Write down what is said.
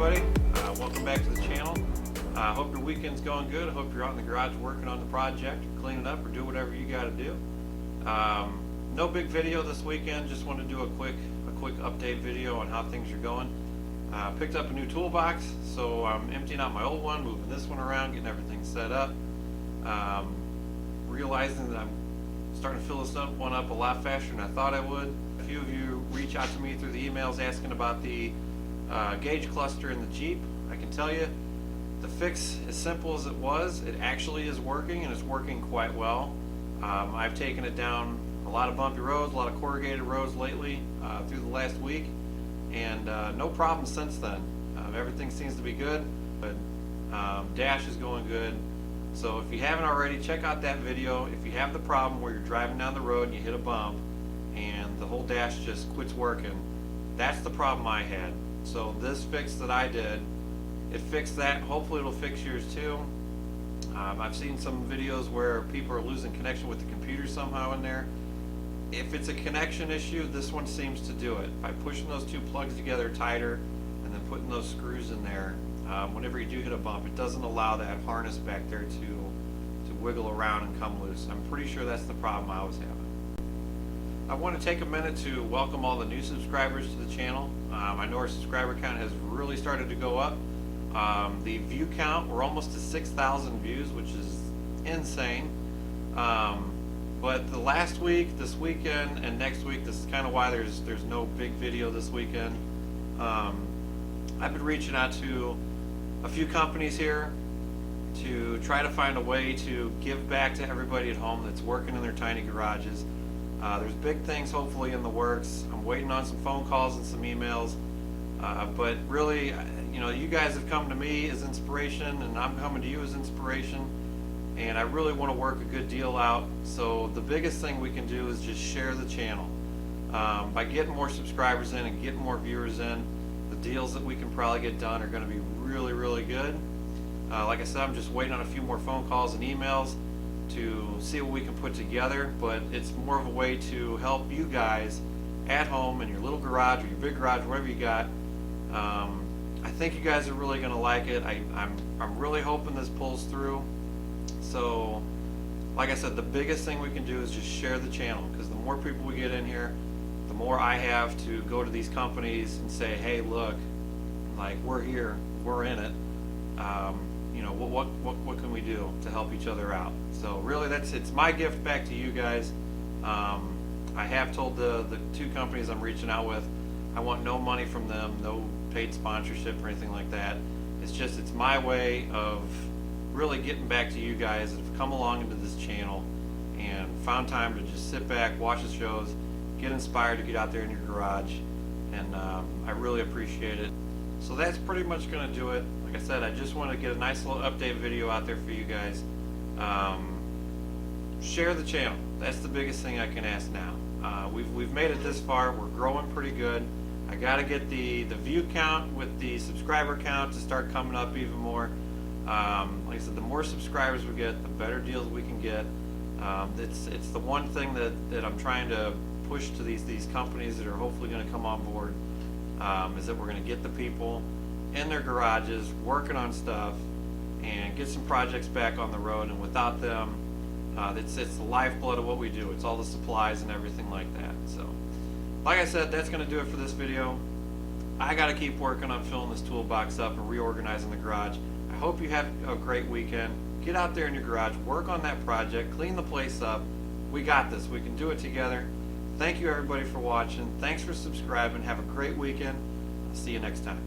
everybody. Welcome back to the channel. Hope your weekend's going good. I hope you're out in the garage working on the project, or cleaning up, or do whatever you got to do. No big video this weekend. Just wanted to do a quick update video on how things are going. Picked up a new toolbox, so I'm emptying out my old one, moving this one around, getting everything set up. Realizing that I'm starting to fill this one up a lot faster than I thought I would. A few of you reach out to me through the emails asking about the gauge cluster in the Jeep. I can tell you the fix, as simple as it was, it actually is working, and it's working quite well. I've taken it down a lot of bumpy roads, a lot of corrugated roads lately through the last week, and no problem since then. Everything seems to be good, but dash is going good. So if you haven't already, check out that video. If you have the problem where you're driving down the road and you hit a bump and the whole dash just quits working, that's the problem I had. So this fix that I did, it fixed that. Hopefully it'll fix yours too. I've seen some videos where people are losing connection with the computer somehow in there. If it's a connection issue, this one seems to do it. By pushing those two plugs together tighter and then putting those screws in there, whenever you do hit a bump, it doesn't allow that harness back there to wiggle around and come loose. I'm pretty sure that's the problem I was having. I want to take a minute to welcome all the new subscribers to the channel. I know our subscriber count has really started to go up. The view count, we're almost to 6,000 views, which is insane. But the last week, this weekend, and next week, this is kind of why there's no big video this weekend. I've been reaching out to a few companies here to try to find a way to give back to everybody at home that's working in their tiny garages. There's big things hopefully in the works. I'm waiting on some phone calls and some emails, but really, you know, you guys have come to me as inspiration, and I'm coming to you as inspiration, and I really want to work a good deal out. So the biggest thing we can do is just share the channel. By getting more subscribers in and getting more viewers in, the deals that we can probably get done are going to be really, really good. Like I said, I'm just waiting on a few more phone calls and emails to see what we can put together, but it's more of a way to help you guys at home in your little garage or your big garage, whatever you got. I think you guys are really going to like it. I'm really hoping this pulls through. So like I said, the biggest thing we can do is just share the channel, because the more people we get in here, the more I have to go to these companies and say, hey, look, like, we're here, we're in it. You know, what can we do to help each other out? So really, it's my gift back to you guys. I have told the two companies I'm reaching out with, I want no money from them, no paid sponsorship or anything like that. It's my way of really getting back to you guys that have come along into this channel and found time to just sit back, watch the shows, get inspired to get out there in your garage, and I really appreciate it. So that's pretty much going to do it. Like I said, I just want to get a nice little update video out there for you guys. Share the channel. That's the biggest thing I can ask now. We've made it this far. We're growing pretty good. I got to get the view count with the subscriber count to start coming up even more. Like I said, the more subscribers we get, the better deals we can get. It's the one thing that I'm trying to push to these companies that are hopefully going to come on board, is that we're going to get the people in their garages working on stuff and get some projects back on the road. And without them, it's the lifeblood of what we do. It's all the supplies and everything like that. So like I said, that's going to do it for this video. I got to keep working on filling this toolbox up and reorganizing the garage. I hope you have a great weekend. Get out there in your garage, work on that project, clean the place up. We got this. We can do it together. Thank you everybody for watching. Thanks for subscribing. Have a great weekend. I'll see you next time.